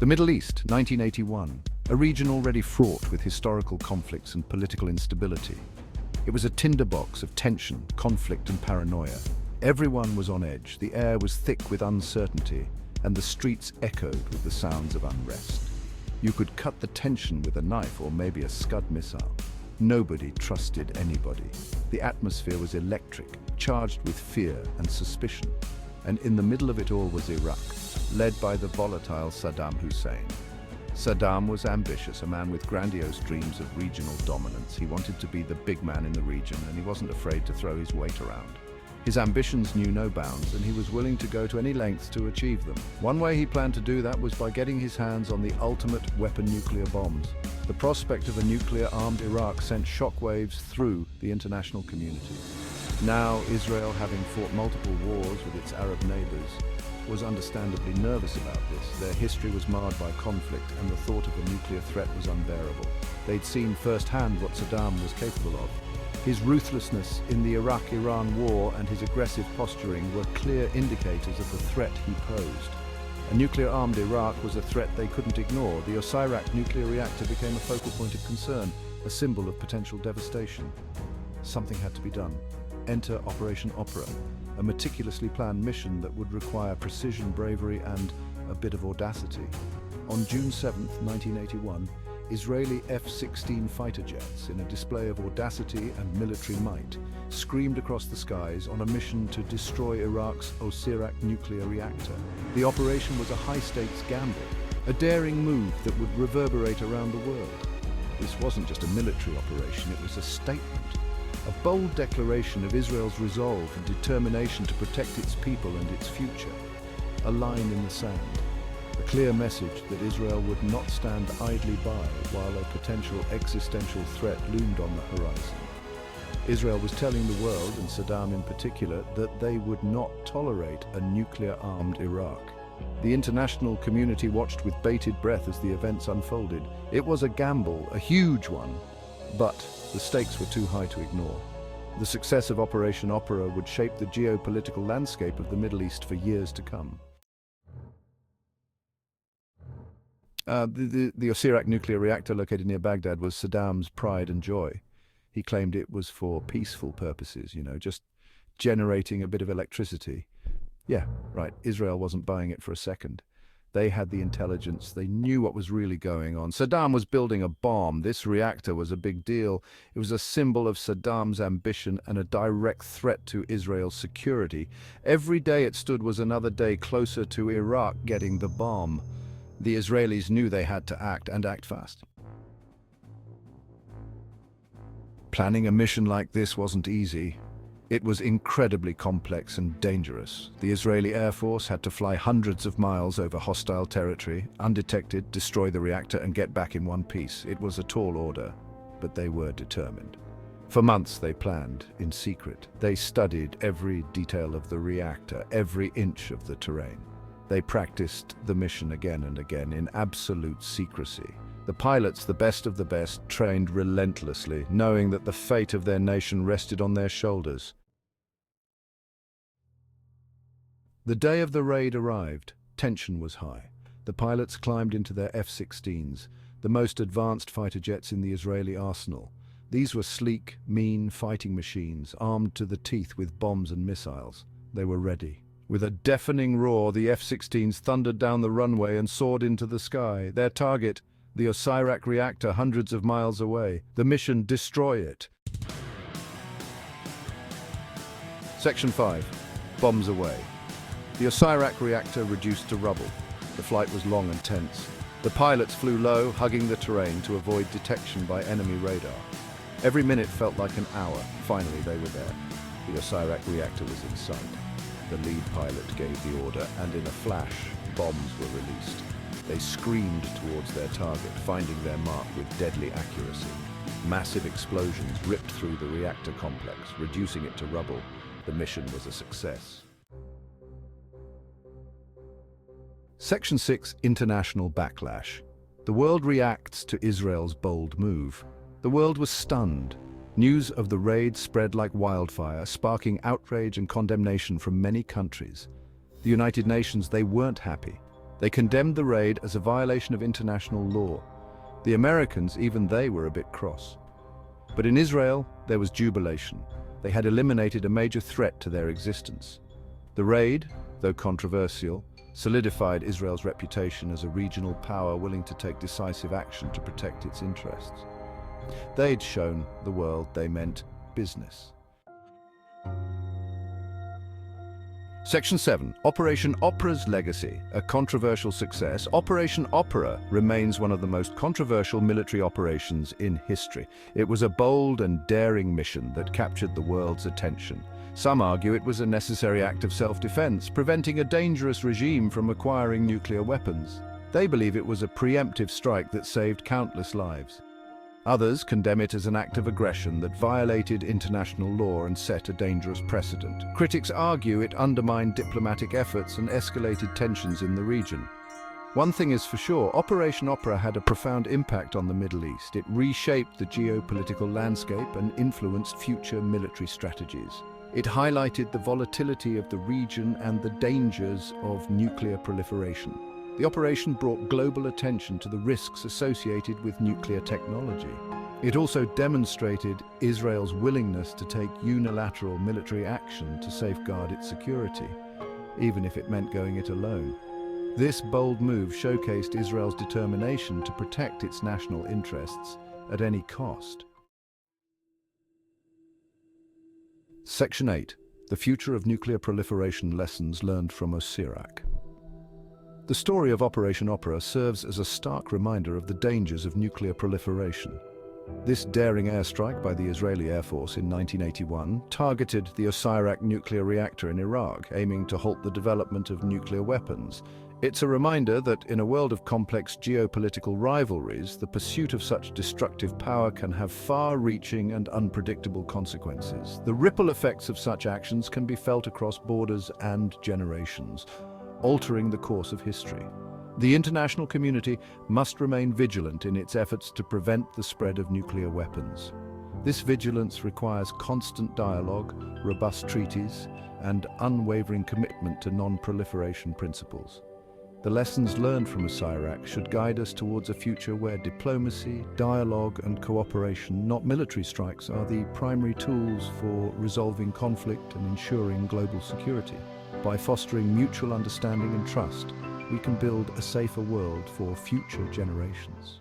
The Middle East, 1981, a region already fraught with historical conflicts and political instability. It was a tinderbox of tension, conflict and paranoia. Everyone was on edge, the air was thick with uncertainty, and the streets echoed with the sounds of unrest. You could cut the tension with a knife or maybe a Scud missile. Nobody trusted anybody. The atmosphere was electric, charged with fear and suspicion. And in the middle of it all was Iraq, led by the volatile Saddam Hussein. Saddam was ambitious, a man with grandiose dreams of regional dominance. He wanted to be the big man in the region, and he wasn't afraid to throw his weight around. His ambitions knew no bounds, and he was willing to go to any lengths to achieve them. One way he planned to do that was by getting his hands on the ultimate weapon, nuclear bombs. The prospect of a nuclear-armed Iraq sent shockwaves through the international community. Now, Israel, having fought multiple wars with its Arab neighbors, was understandably nervous about this. Their history was marred by conflict, and the thought of a nuclear threat was unbearable. They'd seen firsthand what Saddam was capable of. His ruthlessness in the Iraq-Iran war and his aggressive posturing were clear indicators of the threat he posed. A nuclear-armed Iraq was a threat they couldn't ignore. The Osirak nuclear reactor became a focal point of concern, a symbol of potential devastation. Something had to be done. Enter Operation Opera, a meticulously planned mission that would require precision, bravery, and a bit of audacity. On June 7, 1981, Israeli F-16 fighter jets, in a display of audacity and military might, screamed across the skies on a mission to destroy Iraq's Osirak nuclear reactor. The operation was a high-stakes gamble, a daring move that would reverberate around the world. This wasn't just a military operation, it was a statement, a bold declaration of Israel's resolve and determination to protect its people and its future. A line in the sand. A clear message that Israel would not stand idly by while a potential existential threat loomed on the horizon. Israel was telling the world, and Saddam in particular, that they would not tolerate a nuclear-armed Iraq. The international community watched with bated breath as the events unfolded. It was a gamble, a huge one, but the stakes were too high to ignore. The success of Operation Opera would shape the geopolitical landscape of the Middle East for years to come. The Osirak nuclear reactor located near Baghdad was Saddam's pride and joy. He claimed it was for peaceful purposes, just generating a bit of electricity. Yeah, right, Israel wasn't buying it for a second. They had the intelligence, they knew what was really going on. Saddam was building a bomb. This reactor was a big deal. It was a symbol of Saddam's ambition and a direct threat to Israel's security. Every day it stood was another day closer to Iraq getting the bomb. The Israelis knew they had to act, and act fast. Planning a mission like this wasn't easy. It was incredibly complex and dangerous. The Israeli Air Force had to fly hundreds of miles over hostile territory, undetected, destroy the reactor and get back in one piece. It was a tall order, but they were determined. For months they planned, in secret. They studied every detail of the reactor, every inch of the terrain. They practiced the mission again and again in absolute secrecy. The pilots, the best of the best, trained relentlessly, knowing that the fate of their nation rested on their shoulders. The day of the raid arrived. Tension was high. The pilots climbed into their F-16s, the most advanced fighter jets in the Israeli arsenal. These were sleek, mean fighting machines, armed to the teeth with bombs and missiles. They were ready. With a deafening roar, the F-16s thundered down the runway and soared into the sky. Their target, the Osirak reactor hundreds of miles away. The mission, destroy it. Section 5. Bombs away. The Osirak reactor reduced to rubble. The flight was long and tense. The pilots flew low, hugging the terrain to avoid detection by enemy radar. Every minute felt like an hour. Finally, they were there. The Osirak reactor was in sight. The lead pilot gave the order, and in a flash, bombs were released. They screamed towards their target, finding their mark with deadly accuracy. Massive explosions ripped through the reactor complex, reducing it to rubble. The mission was a success. Section 6. International backlash. The world reacts to Israel's bold move. The world was stunned. News of the raid spread like wildfire, sparking outrage and condemnation from many countries. The United Nations, they weren't happy. They condemned the raid as a violation of international law. The Americans, even they, were a bit cross. But in Israel, there was jubilation. They had eliminated a major threat to their existence. The raid, though controversial, solidified Israel's reputation as a regional power willing to take decisive action to protect its interests. They'd shown the world they meant business. Section 7. Operation Opera's legacy. A controversial success, Operation Opera remains one of the most controversial military operations in history. It was a bold and daring mission that captured the world's attention. Some argue it was a necessary act of self-defense, preventing a dangerous regime from acquiring nuclear weapons. They believe it was a preemptive strike that saved countless lives. Others condemn it as an act of aggression that violated international law and set a dangerous precedent. Critics argue it undermined diplomatic efforts and escalated tensions in the region. One thing is for sure, Operation Opera had a profound impact on the Middle East. It reshaped the geopolitical landscape and influenced future military strategies. It highlighted the volatility of the region and the dangers of nuclear proliferation. The operation brought global attention to the risks associated with nuclear technology. It also demonstrated Israel's willingness to take unilateral military action to safeguard its security, even if it meant going it alone. This bold move showcased Israel's determination to protect its national interests at any cost. Section 8. The Future of Nuclear Proliferation Lessons Learned from Osirak. The story of Operation Opera serves as a stark reminder of the dangers of nuclear proliferation. This daring airstrike by the Israeli Air Force in 1981 targeted the Osirak nuclear reactor in Iraq, aiming to halt the development of nuclear weapons. It's a reminder that in a world of complex geopolitical rivalries, the pursuit of such destructive power can have far-reaching and unpredictable consequences. The ripple effects of such actions can be felt across borders and generations, altering the course of history. The international community must remain vigilant in its efforts to prevent the spread of nuclear weapons. This vigilance requires constant dialogue, robust treaties, and unwavering commitment to non-proliferation principles. The lessons learned from Osirak should guide us towards a future where diplomacy, dialogue, and cooperation, not military strikes, are the primary tools for resolving conflict and ensuring global security. By fostering mutual understanding and trust, we can build a safer world for future generations.